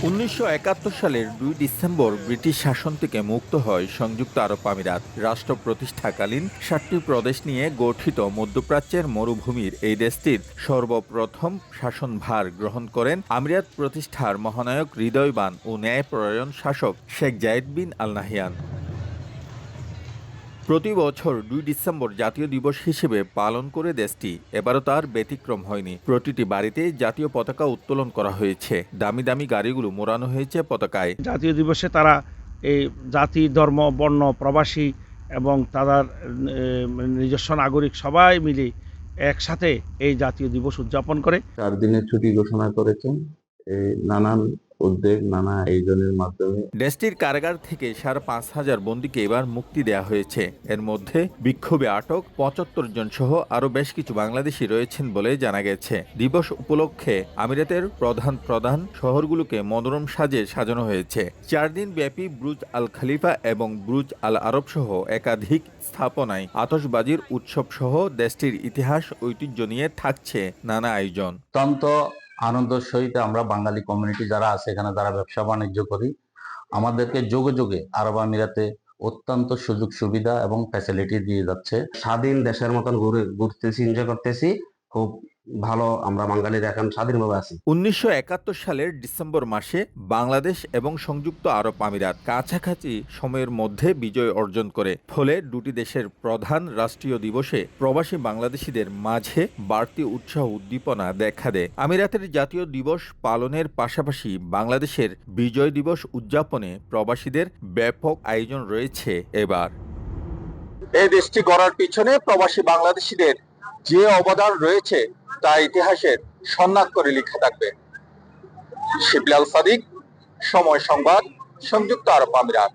১৯৭১ সালের ২ December British শাসন থেকে মুক্ত হয় সংযুক্ত আরব আমিরাত। রাষ্ট্র প্রতিষ্ঠাকালীন ৭টি প্রদেশ নিয়ে গঠিত মধ্যপ্রাচ্যের মরুভূমির এই দেশটির সর্বপ্রথম শাসনভার গ্রহণ করেন আমিরাত প্রতিষ্ঠার মহানায়ক, হৃদয়বান ও ন্যায়পরায়ণ শাসক শেখ জায়েদ বিন আল নাহিয়ান। প্রতি বছর ২ ডিসেম্বর জাতীয় দিবস হিসেবে পালন করে দেশটি। এবারও তার ব্যতিক্রম হয়নি। প্রতিটি বাড়িতে জাতীয় পতাকা উত্তোলন করা হয়েছে, দামি দামি গাড়িগুলো মোড়ানো হয়েছে পতাকায়। জাতীয় দিবসে তারা এই জাতি, ধর্ম, বর্ণ, প্রবাসী এবং তাদের নিজস্ব নাগরিক সবাই মিলে একসাথে এই জাতীয় দিবস উদযাপন করে। 4 দিনের ছুটি ঘোষণা করেছেন এই নানান উদ্যোগ, নানা আয়োজনের মাধ্যমে। দেশটির কারাগার থেকে ৫,৫০০ বন্দীকে এবার মুক্তি দেয়া হয়েছে। এর মধ্যে বিক্ষোভে আটক ৭৫ জন সহ আরও বেশ কিছু বাংলাদেশি রয়েছেন বলে জানা গেছে। দিবস উপলক্ষে আমিরাতের প্রধান প্রধান শহরগুলোকে মনোরম সাজে সাজানো হয়েছে। 4 দিন ব্যাপী বুর্জ আল খলিফা এবং বুর্জ আল আরব সহ একাধিক স্থাপনায় আতশবাজির উৎসব সহ দেশটির ইতিহাস, ঐতিহ্য নিয়ে থাকছে নানা আয়োজন। অত্যন্ত আনন্দের সহিত আমরা বাঙালি কমিউনিটি যারা আছে এখানে, যারা ব্যবসা বাণিজ্য করি, আমাদেরকে যোগে যোগে আরব আমিরাতে অত্যন্ত সুযোগ সুবিধা এবং ফ্যাসিলিটি দিয়ে যাচ্ছে। স্বাধীন দেশের মতন ঘুরতেছি, এনজয় করতেছি। খুব ভালো, আমরা বাঙালিরা এখন স্বাধীনভাবে আছি। ১৯৭১ সালের ডিসেম্বর মাসে বাংলাদেশ এবং সংযুক্ত আরব আমিরাত কাছাকাছি সময়ের মধ্যে বিজয় অর্জন করে। ফলে দুটি দেশের প্রধান রাষ্ট্রীয় দিবসে প্রবাসী বাংলাদেশিদের মাঝে বাড়তি উৎসাহ উদ্দীপনা দেখা দেয়। আমিরাতের জাতীয় দিবস পালনের পাশাপাশি বাংলাদেশের বিজয় দিবস উদযাপনে প্রবাসীদের ব্যাপক আয়োজন রয়েছে এবার। এই দেশটি গড়ার পিছনে প্রবাসী বাংলাদেশিদের যে অবদান রয়েছে তা ইতিহাসের স্বর্ণাক্ষরে লেখা থাকবে। শিবলি আল সাদিক, সময় সংবাদ, সংযুক্ত আরব আমিরাত।